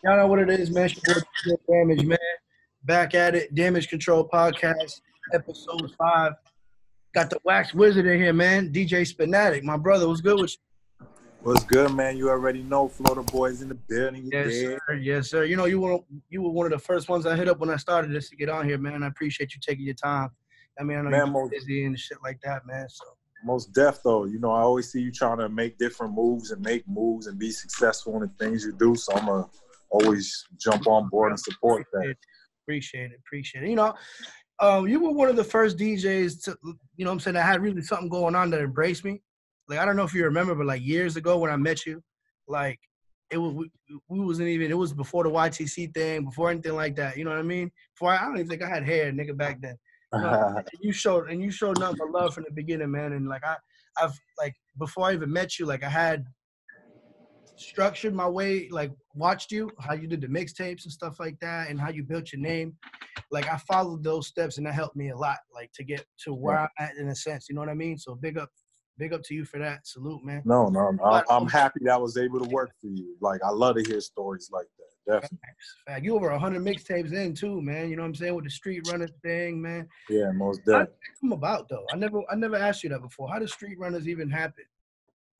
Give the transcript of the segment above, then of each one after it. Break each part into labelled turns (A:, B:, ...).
A: Y'all know what it is, man. It's your boy, DJ Damage, man. Back at it. Damage Control Podcast, episode 5. Got the Wax Wizard in here, man. DJ Spinatik. My brother, what's good with you?
B: What's good, man? You already know Florida boys in the building.
A: Yes, sir. Yes, sir. You know, you were one of the first ones I hit up when I started this to get on here, man. I appreciate you taking your time. I mean, I know you're busy and shit like that, man. So
B: most deaf though. You know, I always see you trying to make different moves and be successful in the things you do. So I'm gonna always jump on board and support that.
A: Appreciate it. You know, you were one of the first DJs to, you know what I'm saying, that had really something going on that embraced me. Like, I don't know if you remember, but like years ago when I met you, like it was, we wasn't even, it was before the YTC thing, before anything like that. You know what I mean? Before I don't even think I had hair, nigga, back then. You know, you showed nothing but love from the beginning, man. And like I've like before I even met you, like I had structured my way, like watched you, how you did the mixtapes and stuff like that, and how you built your name. Like I followed those steps, and that helped me a lot, like to get to where I'm at in a sense. You know what I mean? So big up to you for that. Salute, man.
B: No. I'm happy that I was able to work for you. Like I love to hear stories like that. Definitely.
A: Fact. You over 100 mixtapes in too, man. You know what I'm saying, with the Street Runners thing, man.
B: Yeah, most definitely.
A: How did that come about though? I never asked you that before. How did Street Runners even happen?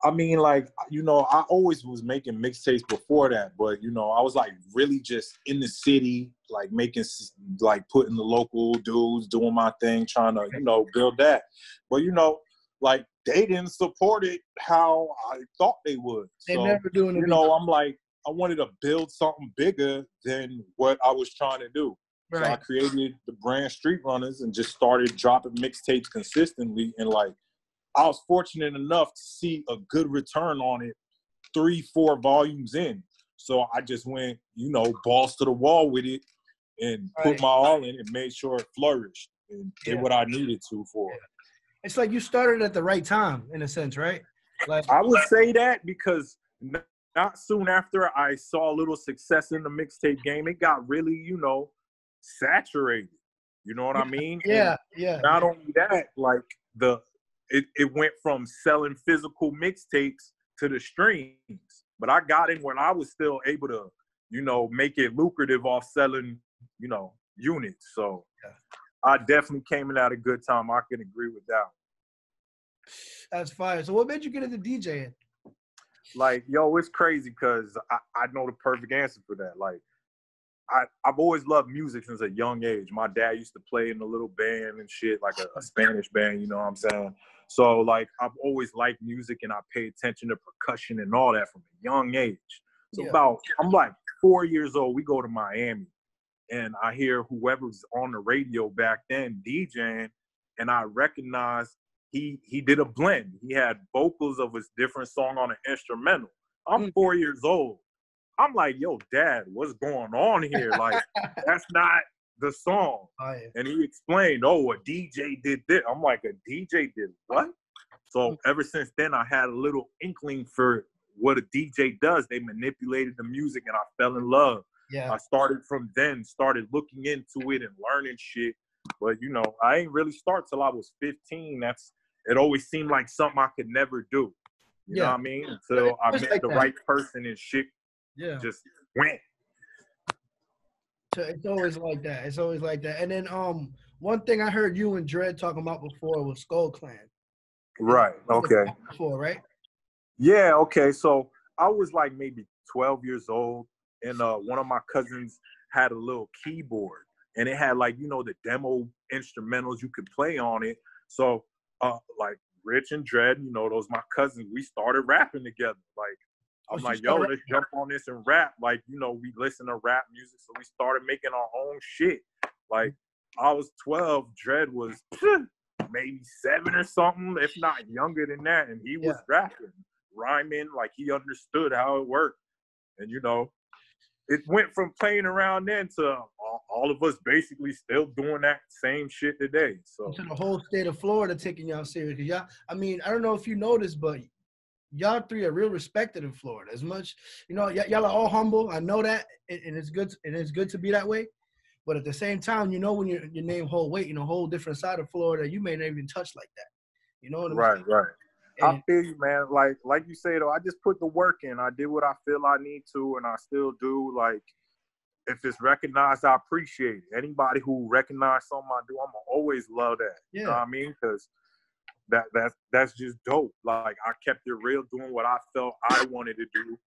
B: I mean, like, you know, I always was making mixtapes before that, but, you know, I was, like, really just in the city, like, putting the local dudes, doing my thing, trying to, you know, build that. But, you know, like, they didn't support it how I thought they would.
A: They never do anything.
B: You know, I'm like, I wanted to build something bigger than what I was trying to do. Right. So I created the brand Street Runners and just started dropping mixtapes consistently, and, like, I was fortunate enough to see a good return on it 3-4 volumes in. So I just went, you know, balls to the wall with it and put my all in and made sure it flourished and did what I needed to for it.
A: It's like you started at the right time, in a sense, right? Like
B: I would say that because not soon after I saw a little success in the mixtape game, it got really, you know, saturated. You know what I mean?
A: Yeah.
B: Not only that, like it went from selling physical mixtapes to the streams. But I got in when I was still able to, you know, make it lucrative off selling, you know, units. So I definitely came in at a good time. I can agree with that.
A: That's fire. So what made you get into DJing?
B: Like, yo, it's crazy because I know the perfect answer for that. Like, I've always loved music since a young age. My dad used to play in a little band and shit, like a Spanish band, you know what I'm saying? So, like, I've always liked music, and I pay attention to percussion and all that from a young age. So I'm like 4 years old, we go to Miami, and I hear whoever's on the radio back then DJing, and I recognize he did a blend. He had vocals of his different song on an instrumental. I'm 4 years old. I'm like, yo, Dad, what's going on here? Like, that's not the song. And he explained, a DJ did this. I'm like, a DJ did what? So ever since then, I had a little inkling for what a DJ does. They manipulated the music, and I fell in love. Yeah. I started looking into it and learning shit. But, you know, I ain't really start till I was 15. It always seemed like something I could never do. You know what I mean? Until I met the right person and shit. Yeah, just went.
A: So it's always like that. And then one thing I heard you and Dred talking about before was Skull Clan.
B: Right. Okay.
A: Before, right?
B: Yeah. Okay. So I was like maybe 12 years old, and one of my cousins had a little keyboard, and it had, like, you know, the demo instrumentals you could play on it. So like Rich and Dred, you know, those my cousins, we started rapping together. Like, I'm like, yo, let's jump on this and rap. Like, you know, we listen to rap music, so we started making our own shit. Like, I was 12, Dred was maybe 7 or something, if not younger than that, and he was rapping, rhyming, like he understood how it worked. And, you know, it went from playing around then to all of us basically still doing that same shit today. So
A: to the whole state of Florida taking y'all serious. Y'all, I mean, I don't know if you noticed, but y'all three are real respected in Florida. As much, you know, y'all are all humble. I know that, and it's good. And it's good to be that way. But at the same time, you know, when your name hold weight in a whole different side of Florida, you may not even touch like that. You know what I mean?
B: Right. I feel you, man. Like you say though, I just put the work in. I did what I feel I need to, and I still do. Like, if it's recognized, I appreciate it. Anybody who recognizes something I do, I'm gonna always love that.
A: Yeah.
B: You know what I mean? Because that's just dope. Like, I kept it real, doing what I felt I wanted to do.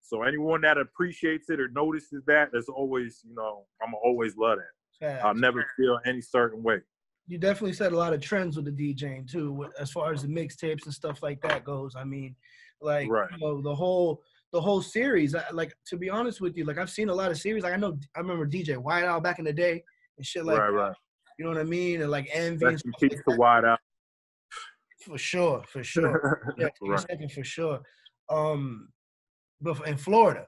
B: So anyone that appreciates it or notices that, there's always, I'm gonna always love that.
A: Facts.
B: I'll never feel any certain way.
A: You definitely set a lot of trends with the DJing too, as far as the mixtapes and stuff like that goes. I mean, like,
B: right.
A: The whole series. Like, to be honest with you, like, I've seen a lot of series. Like, I remember DJ White Out back in the day and shit like that.
B: Right.
A: You know what I mean? And like Envy.
B: Rest in peace to White Out.
A: For sure. Yeah,
B: right.
A: For sure. But in Florida.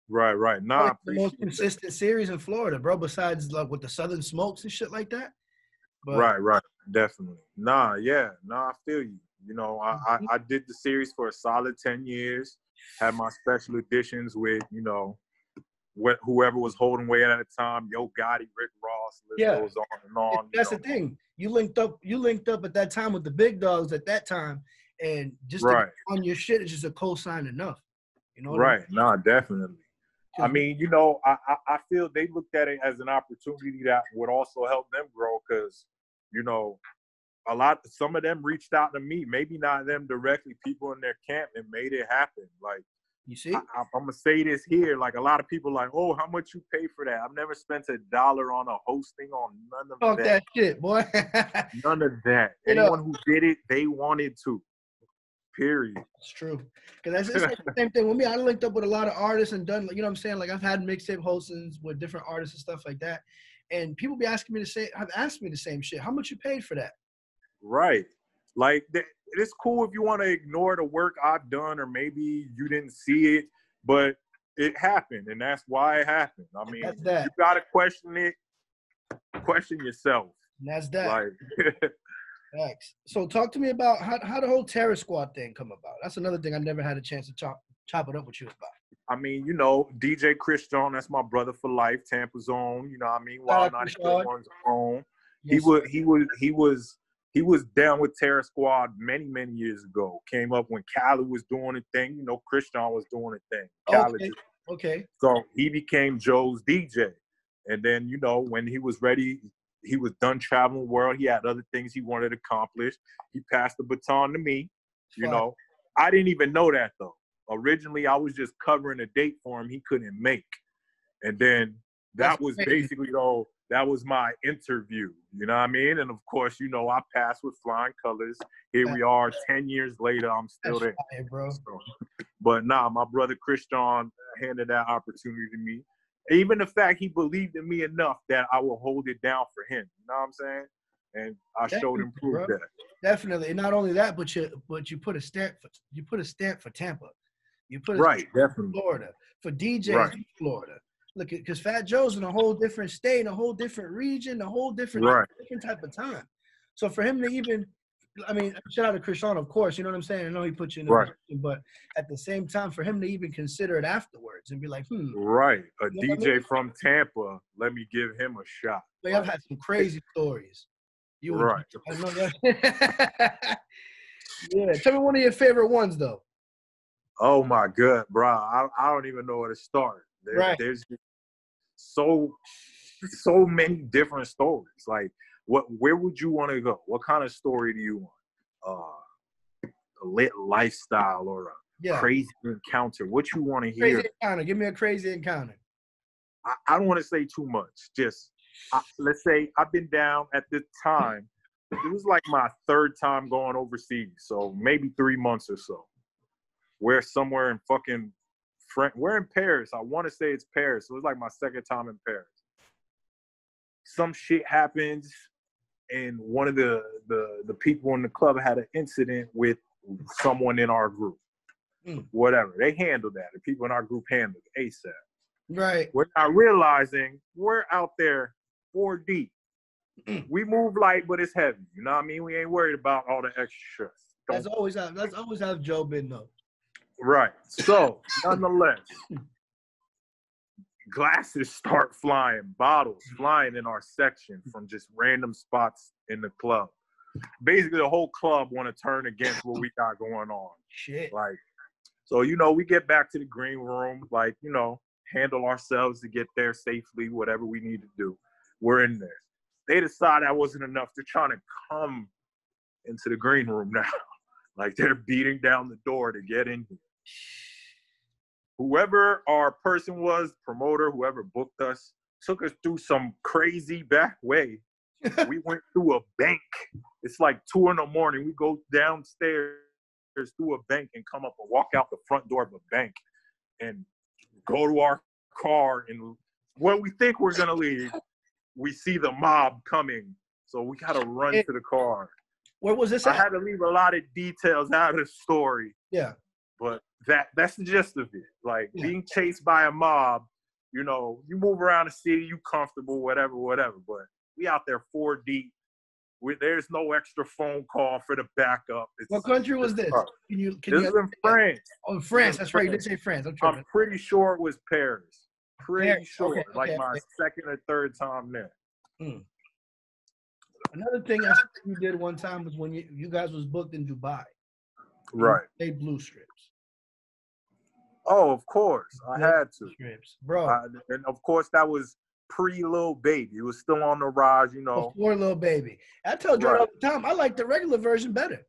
B: Right. Nah,
A: like the most consistent series in Florida, bro, besides like with the Southern Smokes and shit like that. But,
B: right. Definitely. I feel you. I did the series for a solid 10 years, had my special editions with, whoever was holding weight at the time, Yo Gotti, Rick Ross, list goes on and on.
A: That's the thing. You linked up at that time with the big dogs at that time, and just to get on your shit is just a cosign enough. You know what I mean?
B: Nah, definitely. I mean, I feel they looked at it as an opportunity that would also help them grow because, some of them reached out to me, maybe not them directly, people in their camp, and made it happen. Like,
A: you see,
B: I'm gonna say this here. Like, a lot of people like, oh, how much you pay for that? I've never spent $1 on a hosting on none of
A: Talk that shit, boy.
B: None of that. Anyone who did it, they wanted to. Period.
A: It's true. Because that's like the same thing with me. I linked up with a lot of artists and done, you know what I'm saying? Like, I've had mixtape hostings with different artists and stuff like that. And people be asking me have asked me the same shit. How much you paid for that?
B: Right. Like, it's cool if you want to ignore the work I've done, or maybe you didn't see it, but it happened, and that's why it happened. I mean, you got to question it. Question yourself.
A: And that's that.
B: Like,
A: thanks. So talk to me about how the whole Terror Squad thing come about. That's another thing I never had a chance to chop it up with you about.
B: I mean, DJ Christian, that's my brother for life, Tampa's own, you know what I mean? Wild 94's own. Yes, he was down with Terror Squad many, many years ago. Came up when Khaled was doing a thing, Christian was doing a thing. Khaled
A: okay.
B: So he became Joe's DJ. And then, when he was ready, he was done traveling the world. He had other things he wanted to accomplish. He passed the baton to me. I didn't even know that, though. Originally, I was just covering a date for him he couldn't make. And then that was basically, that was my interview. You know what I mean? And, of course, I passed with flying colors. Here we are 10 years later. I'm still there.
A: Fire, bro.
B: But my brother Christian handed that opportunity to me. Even the fact he believed in me enough that I will hold it down for him. You know what I'm saying? And I showed him proof that.
A: Definitely. And not only that, but you put a stamp for Tampa. You put
B: definitely
A: Florida for DJs in Florida. Look, because Fat Joe's in a whole different state, a whole different region, a whole different type of time. So for him to even, I mean, shout out to Krishan, of course, you know what I'm saying? I know he put you in the position, but at the same time, for him to even consider it afterwards and be like,
B: Right. A DJ from Tampa, let me give him a shot.
A: Like, I've had some crazy stories.
B: I
A: know that. Yeah. Tell me one of your favorite ones, though.
B: Oh, my God, bro. I don't even know where to start. There's so many different stories. Like, where would you want to go? What kind of story do you want? A lit lifestyle or a crazy encounter? What you want to hear?
A: Crazy encounter. Give me a crazy encounter.
B: I don't want to say too much. Just let's say I've been down at this time. It was like my third time going overseas, so maybe 3 months or so. We're somewhere in fucking we're in Paris. I want to say it's Paris. So it was like my second time in Paris. Some shit happens, and one of the people in the club had an incident with someone in our group. Whatever. They handled that. The people in our group handled it ASAP.
A: Right.
B: We're not realizing we're out there 4 deep. We move light, but it's heavy. You know what I mean? We ain't worried about all the extra stress.
A: That's always how Joe been, though.
B: Right. So, nonetheless, glasses start flying, bottles flying in our section from just random spots in the club. basically the whole club want to turn against what we got going on.
A: Shit.
B: Like, so, you know, we get back to the green room, like, you know, handle ourselves to get there safely, whatever we need to do. We're in there. They decide that wasn't enough. They're trying to come into the green room now. Like, they're beating down the door to get in here. Whoever our person was, promoter, whoever booked us, took us through some crazy back way. We went through a bank. It's like 2 a.m. We go downstairs through a bank and come up and walk out the front door of a bank and go to our car. And when we think we're going to leave, we see the mob coming. So we got to run to the car.
A: Where was this at?
B: I had to leave a lot of details out of the story.
A: Yeah.
B: But that's the gist of it. Like, being chased by a mob, you know, you move around the city, you comfortable, whatever. But we out there 4 deep. There's no extra phone call for the backup.
A: What country was this?
B: This is in France.
A: Oh, France. That's right. You did say France.
B: I'm pretty sure it was Paris. Pretty sure.
A: Okay,
B: like my second or third time there.
A: Another thing I you did one time was when you guys was booked in Dubai.
B: Right.
A: They blue strips.
B: Oh, of course. I had to.
A: Strips, bro.
B: And of course, that was pre-Lil Baby. It was still on the rise, you know.
A: Before Lil Baby. I tell Dred all the time, I like the regular version better.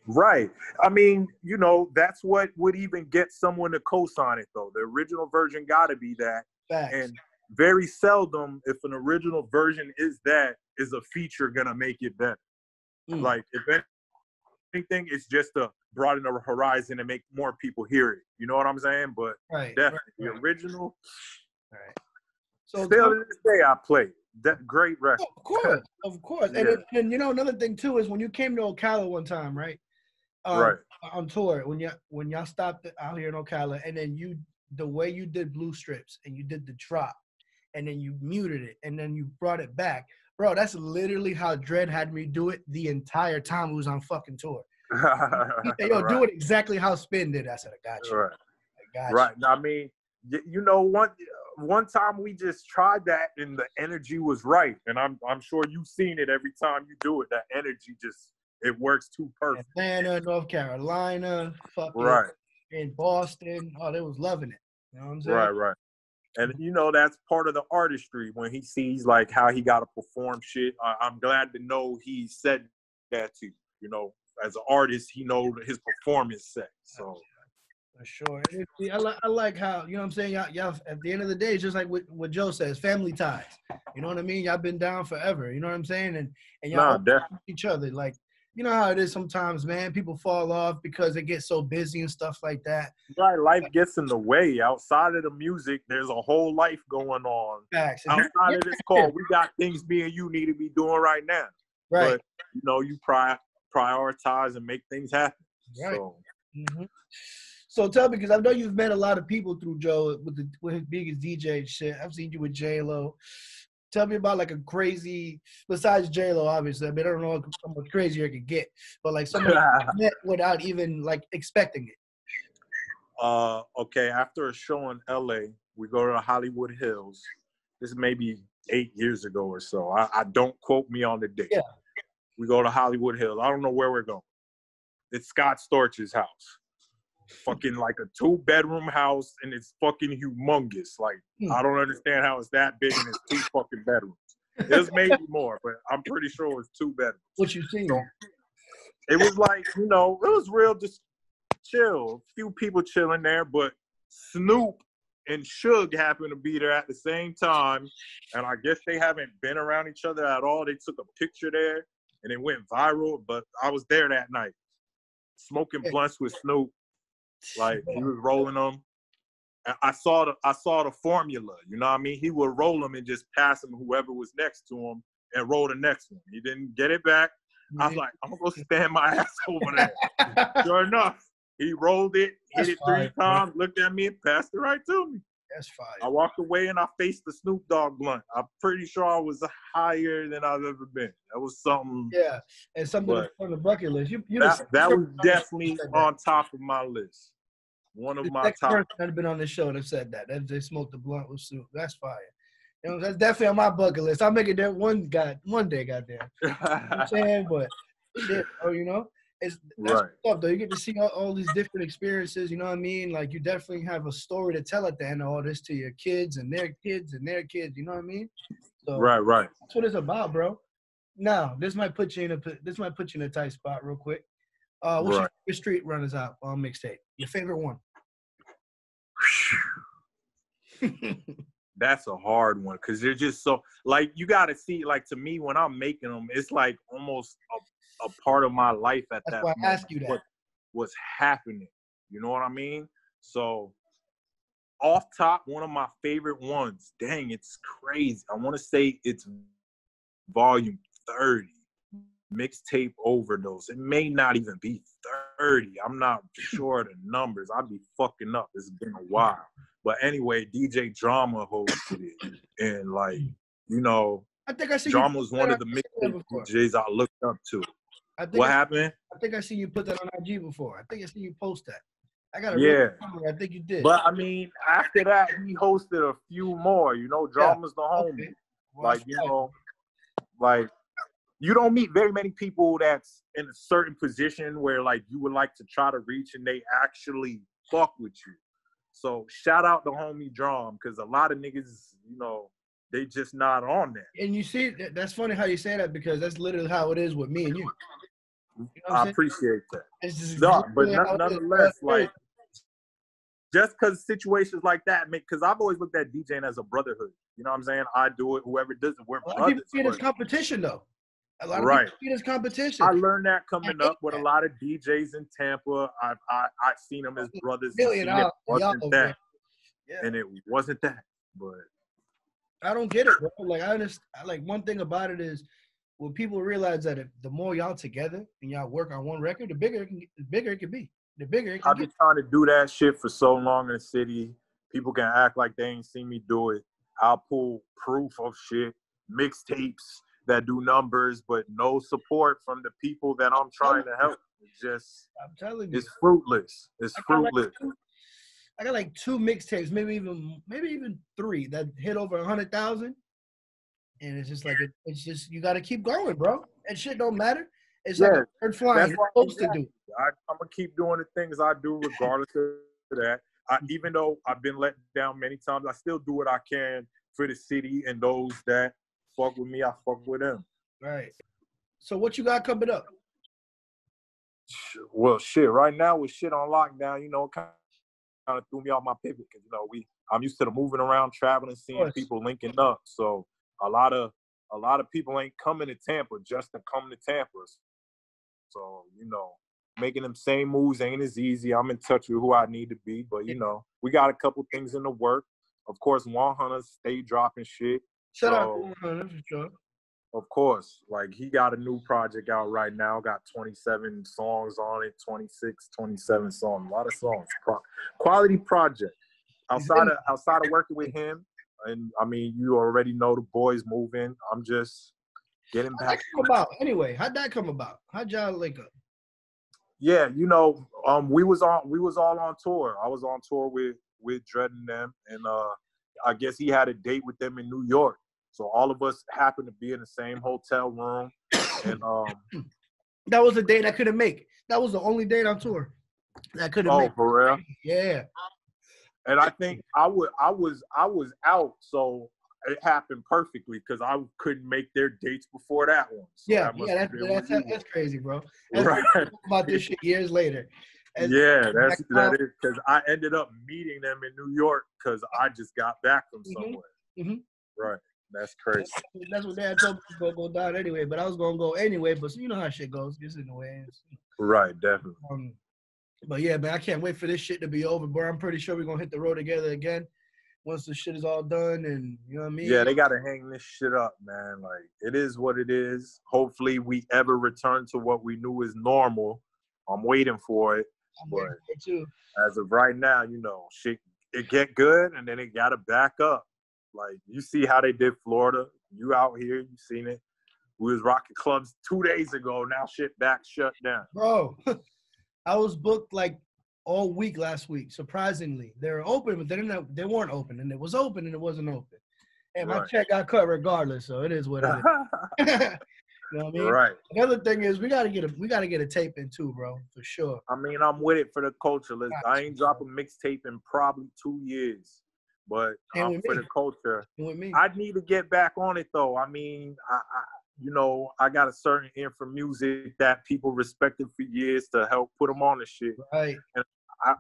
B: Right. I mean, you know, that's what would even get someone to co-sign it, though. The original version got to be that.
A: Facts.
B: And very seldom, if an original version is that, is a feature going to make it better. Like, if anything, it's just to broaden the horizon and make more people hear it. You know what I'm saying? But definitely, the original.
A: Right. So
B: still to this day, I play that great record.
A: Of course. And you know, another thing too is when you came to Ocala one time, right? On tour, when y'all stopped out here in Ocala, and then the way you did blue strips and you did the drop, and then you muted it, and then you brought it back, bro. That's literally how Dred had me do it the entire time we was on fucking tour. He said, "Yo, do it exactly how Spin did." I said, "I got you."
B: Right.
A: I got you.
B: Right. I mean, you know, one time we just tried that and the energy was right. And I'm sure you've seen it every time you do it. That energy just, it works too perfect.
A: Atlanta, North Carolina, fucking in Boston. Oh, they was loving it. You know what I'm saying?
B: Right. And you know, that's part of the artistry when he sees like how he got to perform shit. I'm glad to know he said that to you. You know, as an artist, he knows his performance set. So.
A: For sure. I like how, you know what I'm saying, y'all at the end of the day, it's just like what Joe says, family ties. You know what I mean? Y'all been down forever. You know what I'm saying? And y'all each other. Like, you know how it is sometimes, man. People fall off because they get so busy and stuff like that.
B: Right, life gets in the way. Outside of the music, there's a whole life going on.
A: Facts.
B: Outside of this call, we got things me and you need to be doing right now.
A: Right.
B: But, you know, you prioritize and make things happen.
A: Right.
B: So.
A: So tell me, because I know you've met a lot of people through Joe with his biggest DJ and shit. I've seen you with J-Lo. Tell me about like a crazy, besides J-Lo, obviously. I mean, I don't know how much crazier it could get, but like somebody met without even like expecting it.
B: Okay, after a show in LA, we go to the Hollywood Hills. This is maybe 8 years ago or so. I don't quote me on the date.
A: Yeah.
B: We go to Hollywood Hills. I don't know where we're going. It's Scott Storch's house. Fucking like a 2-bedroom house, and it's fucking humongous. Like, I don't understand how it's that big and it's 2 fucking bedrooms. There's maybe more, but I'm pretty sure it's 2 bedrooms.
A: What you seen?
B: So, it was like, you know, it was real just chill. A few people chilling there, but Snoop and Suge happened to be there at the same time, and I guess they haven't been around each other at all. They took a picture there, and it went viral, but I was there that night, smoking blunts with Snoop. Like, he was rolling them. I saw the formula, you know what I mean? He would roll them and just pass them whoever was next to him and roll the next one. He didn't get it back. I was like, I'm going to stand my ass over there. Sure enough, he rolled it, hit it 3 times, looked at me, and passed it right to me.
A: That's fire.
B: I walked away and I faced the Snoop Dogg blunt. I'm pretty sure I was higher than I've ever been. That was something.
A: Yeah, and something on the bucket list.
B: That was definitely on top of my list. One of my top.
A: Person that been on this show that said that they smoked the blunt with Snoop. That's fire. You know, that's definitely on my bucket list. I'll make it there one day, goddamn. You know what I'm saying? But shit, bro, you know? That's
B: Right.
A: what's up, though. You get to see all these different experiences, you know what I mean? Like, you definitely have a story to tell at the end of all this to your kids and their kids and their kids, you know what I mean? So
B: Right.
A: that's what it's about, bro. Now, this might put you in a tight spot real quick. What's your
B: Right.
A: favorite street runners out on mixtape? Your favorite one?
B: That's a hard one because they're just so like you got to see like to me when I'm making them, it's like almost a part of my life at
A: That's
B: that
A: why I
B: moment.
A: ask you that.
B: What's happening? You know what I mean? So off top, one of my favorite ones. Dang, it's crazy. I want to say it's volume 30. Mixtape Overdose. It may not even be 30. I'm not sure of the numbers. I'd be fucking up. It's been a while. But anyway, DJ Drama hosted it. And like, you know,
A: I think I see
B: Drama
A: you
B: was one of the mixtape DJs I looked up to. What happened?
A: I think I seen you put that on IG before. I think I seen you post that. I got a
B: Yeah.
A: I think you did.
B: But I mean, after that, he hosted a few more. You know, Drama's the homie.
A: Okay. Well,
B: Like, you know, like you don't meet very many people that's in a certain position where like you would like to try to reach and they actually fuck with you. So shout out to homie Drum because a lot of niggas, you know, they just not on that.
A: And you see, that's funny how you say that because that's literally how it is with me and you. You know
B: I appreciate that.
A: It's just
B: No, but nonetheless, like just because situations like that make, because I've always looked at DJing as a brotherhood. You know what I'm saying? I do it, whoever does it, we're brothers.
A: People see it as competition though. A lot of people see it as competition.
B: I learned that coming up with a lot of DJs in Tampa. I've seen them as brothers. It wasn't that. Yeah. And it wasn't that. But
A: I don't get it, bro. Like I understand. Like one thing about it is when people realize that if the more y'all together and y'all work on one record, the bigger it can be. The bigger it can
B: I've been trying to do that shit for so long in the city. People can act like they ain't seen me do it. I'll pull proof of shit, mixtapes that do numbers, but no support from the people that I'm trying to help. It's just, I'm telling you, it's fruitless. It's fruitless.
A: I got like 2 mixtapes, maybe even 3 that hit over 100,000, and it's just like it's just you got to keep going, bro. And shit don't matter. It's like a bird flying. You're supposed to do.
B: I'm gonna keep doing the things I do regardless of that. Even though I've been let down many times, I still do what I can for the city and those that fuck with me. I fuck with them.
A: Right. So what you got coming up?
B: Well, shit. Right now with shit on lockdown, you know, kind of threw me off my pivot because you know I'm used to the moving around, traveling, seeing people linking up. So a lot of people ain't coming to Tampa just to come to Tampa. So you know, making them same moves ain't as easy. I'm in touch with who I need to be, but you know, we got a couple things in the work. Of course, Hunna stay dropping shit.
A: Shout out to Hunna for sure.
B: Of course, like he got a new project out right now, got 27 songs on it, 26, 27 songs, a lot of songs. Quality project. Outside of working with him, and I mean, you already know the boys moving. I'm just getting back.
A: How'd that come about? Anyway, how'd that come about? How'd y'all link up?
B: Yeah, you know, we was all on tour. I was on tour with Dred and them, and I guess he had a date with them in New York. So all of us happened to be in the same hotel room, and
A: that was a date I couldn't make. That was the only date on tour that I couldn't make.
B: Oh, for real?
A: Yeah.
B: And I think I was out, so it happened perfectly because I couldn't make their dates before that one. So
A: that's crazy, bro. That's
B: right.
A: About this shit years later.
B: That is because I ended up meeting them in New York because I just got back from somewhere. Mm-hmm. Right. That's crazy.
A: That's what they had told me to go down anyway, but I was gonna go anyway. But you know how shit goes, just in the way.
B: Right, definitely.
A: But yeah, man, I can't wait for this shit to be over, bro. I'm pretty sure we're gonna hit the road together again once the shit is all done, and you know what I mean.
B: Yeah, they gotta hang this shit up, man. Like it is what it is. Hopefully, we ever return to what we knew is normal. I'm waiting for it. But
A: too.
B: As of right now, you know, shit it get good, and then it gotta back up. Like, you see how they did Florida. You out here, you seen it. We was rocking clubs 2 days ago. Now shit back shut down.
A: Bro, I was booked like all week last week, surprisingly. They were open, but they weren't open. And it was open and it wasn't open. And my check got cut regardless, so it is what it is. You know what I mean?
B: Right.
A: The other thing is we gotta get a tape in too, bro, for sure.
B: I mean, I'm with it for the culture. I ain't dropped a mixtape in probably 2 years, but I'm for the culture.
A: With me.
B: I need to get back on it though. I mean, I got a certain ear for music that people respected for years to help put them on the shit.
A: Right.
B: And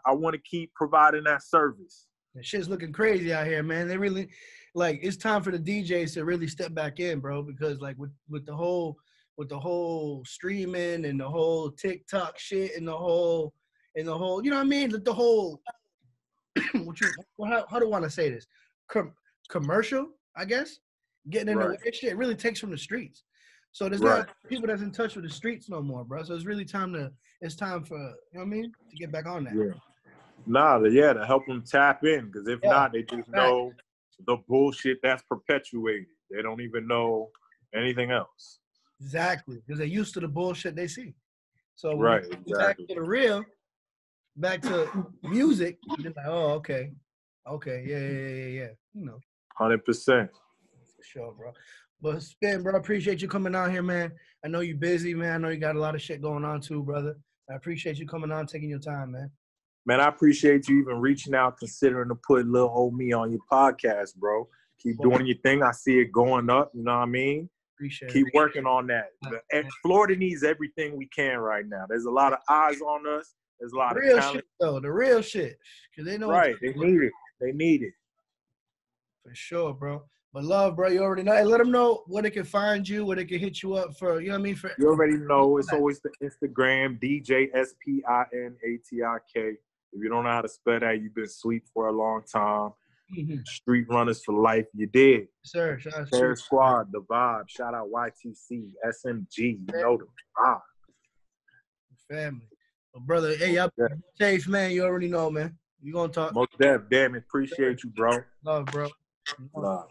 B: I want to keep providing that service.
A: The shit's looking crazy out here, man. They really, like, it's time for the DJs to really step back in, bro, because like with the whole streaming and the whole TikTok shit and the whole, you know what I mean? The whole, how do I want to say this? Commercial, I guess, getting in the way shit really takes from the streets. So there's not people that's in touch with the streets no more, bro. So it's really time for, you know what I mean, to get back on that.
B: Yeah. To help them tap in, because if not, they just know the bullshit that's perpetuated. They don't even know anything else.
A: Exactly, because they're used to the bullshit they see. So back to the real, back to music, they're like, oh, okay, yeah. You know,
B: 100%.
A: For sure, bro. But Spin, bro, I appreciate you coming out here, man. I know you're busy, man. I know you got a lot of shit going on too, brother. I appreciate you coming on, taking your time, man.
B: Man, I appreciate you even reaching out, considering to put little old me on your podcast, bro. Keep doing your thing. I see it going up. You know what I mean? Keep working on that. Florida needs everything we can right now. There's a lot of eyes on us. There's a lot of talent.
A: Shit, though. The real shit. Cause they know.
B: Right. They need it. They need it.
A: For sure, bro. But love, bro, you already know. Hey, let them know where they can find you, where they can hit you up for, you know what I mean?
B: You already know. It's always the Instagram, DJ Spinatik. If you don't know how to spell that, you've been asleep for a long time. Street runners for life. You did.
A: Sir, shout out
B: Fair Squad, the vibe. Shout out YTC, SMG. You know the vibe.
A: Family. Well, brother, hey, y'all safe, man. You already know, man. You gonna talk.
B: Most damn it. Appreciate you, bro.
A: Love, bro.
B: Love.